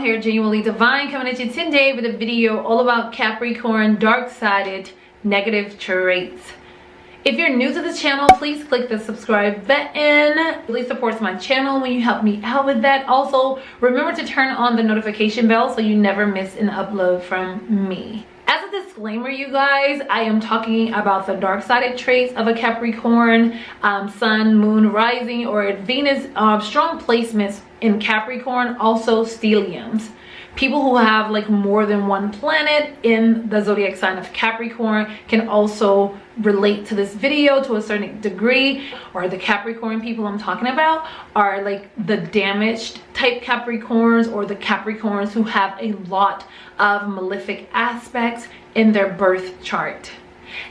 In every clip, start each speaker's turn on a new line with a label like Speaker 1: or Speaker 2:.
Speaker 1: here, Genuinely Divine, coming at you today with a video all about Capricorn dark-sided negative traits. If you're new to this channel, please click the subscribe button. It really supports my channel when you help me out with that. Also, remember to turn on the notification bell so you never miss an upload from me. As a disclaimer, you guys, I am talking about the dark-sided traits of a Capricorn, sun, moon, rising, or Venus, strong placements in Capricorn, also stelliums. People who have like more than one planet in the zodiac sign of Capricorn can also relate to this video to a certain degree. Or the Capricorn people I'm talking about are like the damaged type Capricorns, or the Capricorns who have a lot of malefic aspects in their birth chart.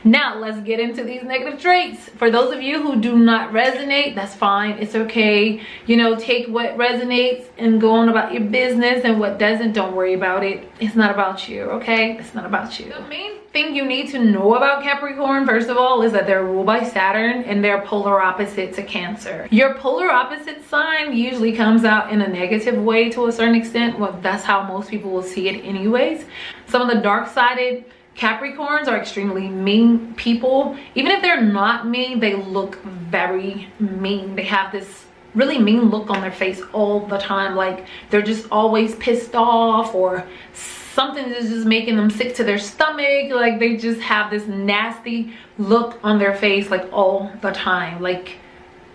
Speaker 1: Now let's get into these negative traits. For those of you who do not resonate, that's fine, it's okay. You know, take what resonates and go on about your business, and what doesn't, don't worry about it. It's not about you, okay? It's not about you. The main thing you need to know about Capricorn, first of all, is that they're ruled by Saturn and they're polar opposite to Cancer. Your polar opposite sign usually comes out in a negative way to a certain extent. Well, that's how most people will see it anyways. Some of the dark-sided Capricorns are extremely mean people. Even if they're not mean, they look very mean. They have this really mean look on their face all the time. Like they're just always pissed off, or something is just making them sick to their stomach. Like they just have this nasty look on their face like all the time. Like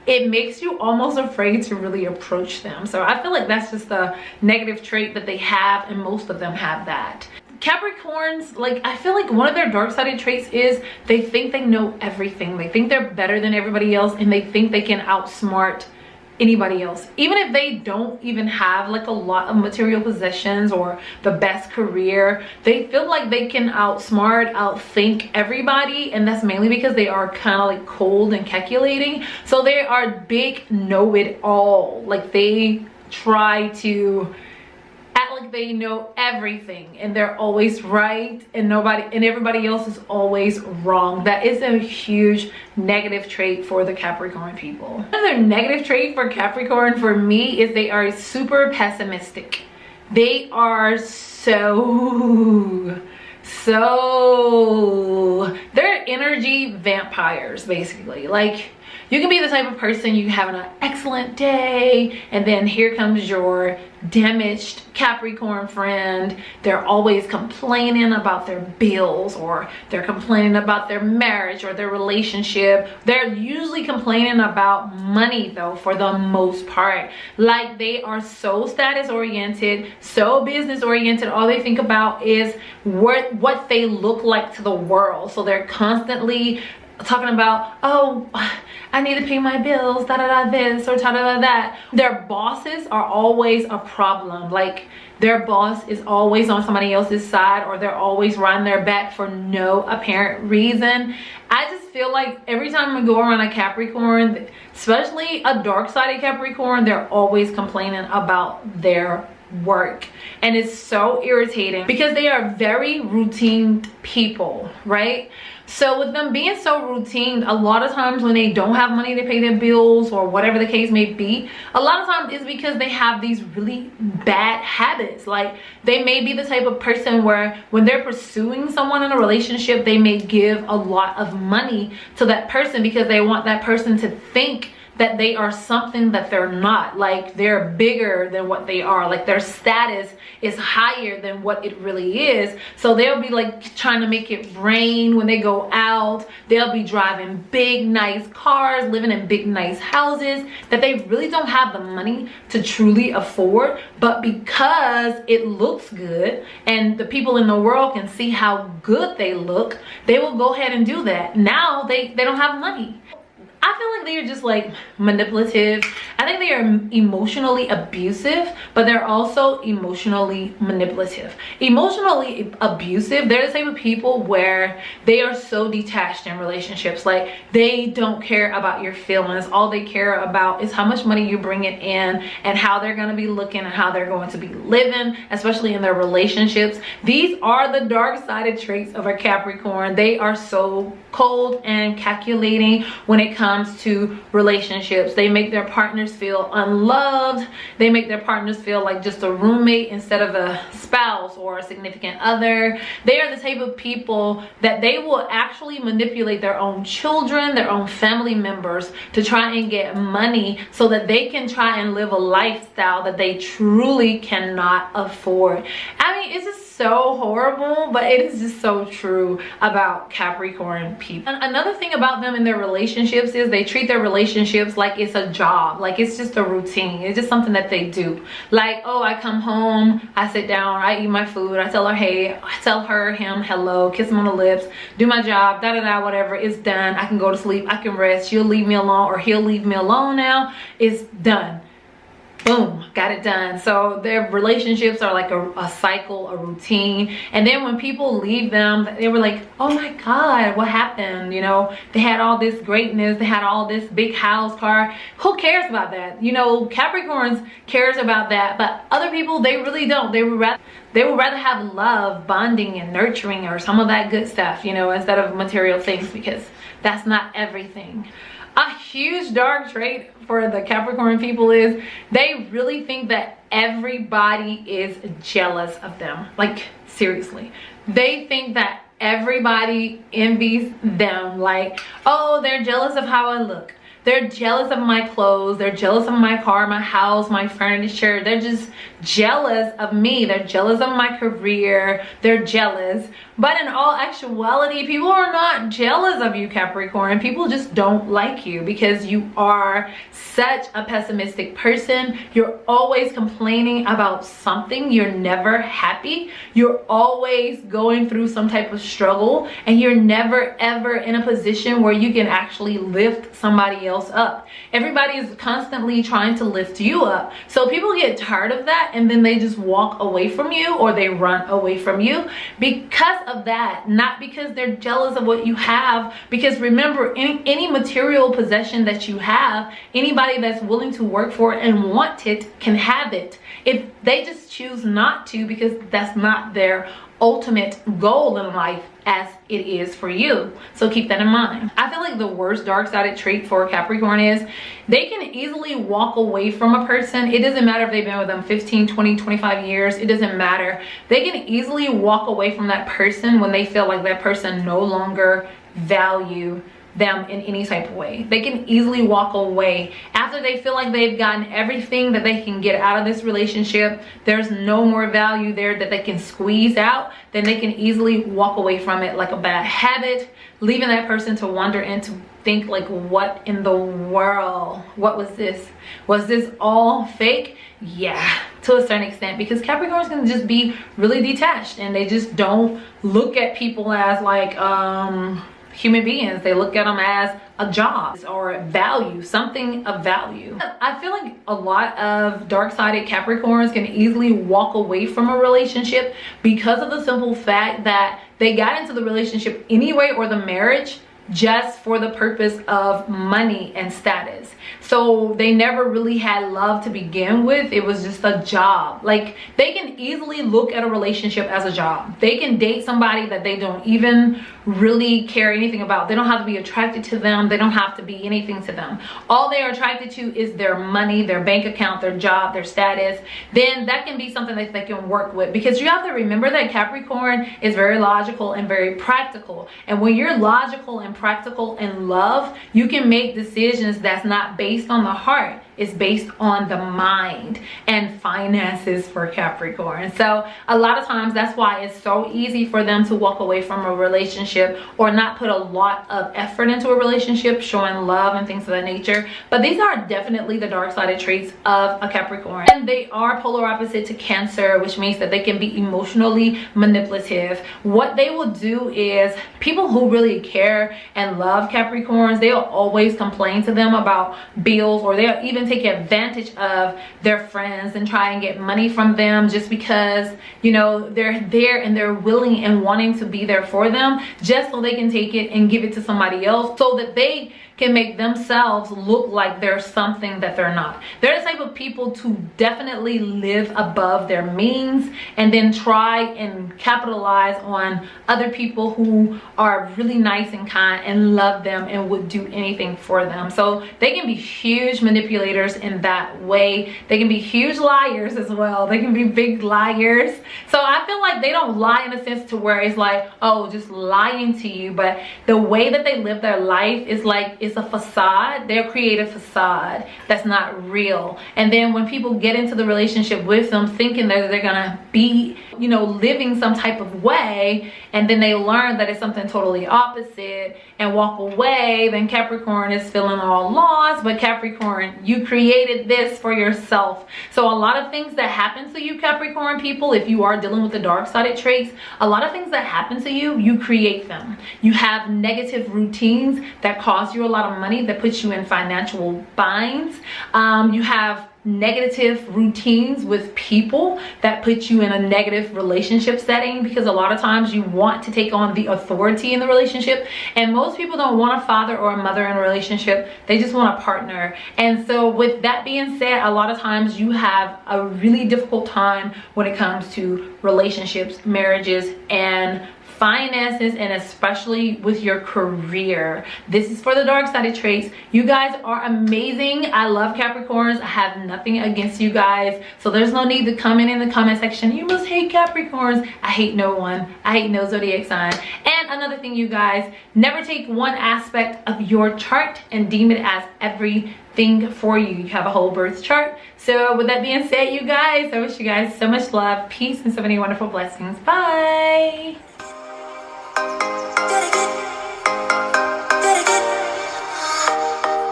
Speaker 1: it makes you almost afraid to really approach them. So I feel like that's just a negative trait that they have, and most of them have that. Capricorns, like, I feel like one of their dark-sided traits is they think they know everything. They think they're better than everybody else, and they think they can outsmart anybody else. Even if they don't even have like a lot of material possessions or the best career, they feel like they can outsmart, outthink everybody, and that's mainly because they are kind of like cold and calculating. So they are big know-it-all. Like they try to act like they know everything, and they're always right, and everybody else is always wrong. That is a huge negative trait for the Capricorn people. Another negative trait for Capricorn for me is they are super pessimistic. They are they're energy vampires, basically. Like, you can be the type of person, you having an excellent day, and then here comes your damaged Capricorn friend. They're always complaining about their bills, or they're complaining about their marriage or their relationship. They're usually complaining about money though, for the most part. Like they are so status oriented, so business oriented. All they think about is what they look like to the world. So they're constantly talking about, oh, I need to pay my bills, this or that. Their bosses are always a problem. Like their boss is always on somebody else's side, or they're always riding their back for no apparent reason. I just feel like every time I go around a Capricorn, especially a dark-sided Capricorn, they're always complaining about their work, and it's so irritating because they are very routine people, right? So with them being so routine, a lot of times when they don't have money to pay their bills or whatever the case may be, a lot of times it's because they have these really bad habits. Like they may be the type of person where when they're pursuing someone in a relationship, they may give a lot of money to that person because they want that person to think that they are something that they're not. Like they're bigger than what they are. Like their status is higher than what it really is. So they'll be like trying to make it rain when they go out. They'll be driving big nice cars, living in big nice houses that they really don't have the money to truly afford, but because it looks good and the people in the world can see how good they look, they will go ahead and do that. Now they don't have money. I feel like they are just like manipulative. I think they are emotionally abusive, but they're also emotionally manipulative. Emotionally abusive, they're the type of people where they are so detached in relationships. Like they don't care about your feelings. All they care about is how much money you're bringing in and how they're going to be looking and how they're going to be living, especially in their relationships. These are the dark-sided traits of a Capricorn. They are so cold and calculating when it comes to relationships. They make their partners feel unloved. They make their partners feel like just a roommate instead of a spouse or a significant other. They are the type of people that they will actually manipulate their own children, their own family members to try and get money so that they can try and live a lifestyle that they truly cannot afford. I mean, it's just so horrible, but it is just so true about Capricorn people. And another thing about them in their relationships is they treat their relationships like it's a job, like it's just a routine. It's just something that they do. Like, oh, I come home, I sit down, I eat my food, I tell her hey, I tell her, him, hello, kiss him on the lips, do my job, da da da, whatever, it's done. I can go to sleep, I can rest, she'll leave me alone or he'll leave me alone now. It's done. Boom, got it done. So their relationships are like a cycle, a routine. And then when people leave them, they were like, oh my God, what happened? You know, they had all this greatness, they had all this big house, car. Who cares about that? You know, Capricorns cares about that, but other people, they really don't. They would rather have love, bonding, and nurturing, or some of that good stuff, you know, instead of material things, because that's not everything. A huge dark trait for the Capricorn people is they really think that everybody is jealous of them. Like, seriously. They think that everybody envies them. Like, oh, they're jealous of how I look. They're jealous of my clothes. They're jealous of my car, my house, my furniture. They're just jealous of me. They're jealous of my career. They're jealous. But in all actuality, people are not jealous of you, Capricorn. People just don't like you because you are such a pessimistic person. You're always complaining about something. You're never happy. You're always going through some type of struggle, and you're never ever in a position where you can actually lift somebody else up. Everybody is constantly trying to lift you up. So people get tired of that, and then they just walk away from you, or they run away from you because of that, not because they're jealous of what you have. Because remember, any material possession that you have, anybody that's willing to work for it and want it can have it. If they just choose not to, because that's not their ultimate goal in life as it is for you. So keep that in mind. I feel like the worst dark-sided trait for Capricorn is they can easily walk away from a person. It doesn't matter if they've been with them 15, 20, 25 years. It doesn't matter. They can easily walk away from that person when they feel like that person no longer value them in any type of way. They can easily walk away after they feel like they've gotten everything that they can get out of this relationship. There's no more value there that they can squeeze out. Then they can easily walk away from it like a bad habit, leaving that person to wonder and to think like, what in the world? What was this? Was this all fake? Yeah, to a certain extent, because Capricorns can just be really detached, and they just don't look at people as like human beings. They look at them as a job or value, something of value. I feel like a lot of dark-sided Capricorns can easily walk away from a relationship because of the simple fact that they got into the relationship anyway, or the marriage, just for the purpose of money and status. So they never really had love to begin with. It was just a job. Like, they can easily look at a relationship as a job. They can date somebody that they don't even really care anything about. They don't have to be attracted to them. They don't have to be anything to them. All they are attracted to is their money, their bank account, their job, their status. Then that can be something that they can work with, because you have to remember that Capricorn is very logical and very practical. And when you're logical and practical in love, you can make decisions that's not based on the heart. It's based on the mind and finances for Capricorn. So a lot of times that's why it's so easy for them to walk away from a relationship or not put a lot of effort into a relationship, showing love and things of that nature. But these are definitely the dark-sided traits of a Capricorn. And they are polar opposite to Cancer, which means that they can be emotionally manipulative. What they will do is, people who really care and love Capricorns, they'll always complain to them about bills, or they'll even take advantage of their friends and try and get money from them just because, you know, they're there and they're willing and wanting to be there for them, just so they can take it and give it to somebody else so that they can make themselves look like they're something that they're not. They're the type of people to definitely live above their means and then try and capitalize on other people who are really nice and kind and love them and would do anything for them. So they can be huge manipulators in that way. They can be huge liars as well. They can be big liars. So I feel like they don't lie in a sense to where it's like, oh, just lying to you, but the way that they live their life is like, it's a facade. They'll create a facade that's not real. And then when people get into the relationship with them thinking that they're gonna be, you know, living some type of way, and then they learn that it's something totally opposite and walk away, then Capricorn is feeling all lost. But Capricorn, you created this for yourself. So a lot of things that happen to you, Capricorn people, if you are dealing with the dark-sided traits, a lot of things that happen to you, you create them. You have negative routines that cost you a lot of money, that puts you in financial binds. You have negative routines with people that put you in a negative relationship setting, because a lot of times you want to take on the authority in the relationship, and most people don't want a father or a mother in a relationship. They just want a partner. And so with that being said, a lot of times you have a really difficult time when it comes to relationships, marriages, and finances, and especially with your career. This is for the dark-sided traits. You guys are amazing. I love Capricorns. I have nothing against you guys, so there's no need to comment in the comment section, you must hate Capricorns. I hate no one. I hate no zodiac sign. And another thing, you guys, never take one aspect of your chart and deem it as everything for you. You have a whole birth chart. So with that being said, you guys, I wish you guys so much love, peace, and so many wonderful blessings. Bye.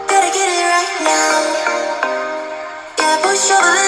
Speaker 1: Gotta get it right now. Yeah, push your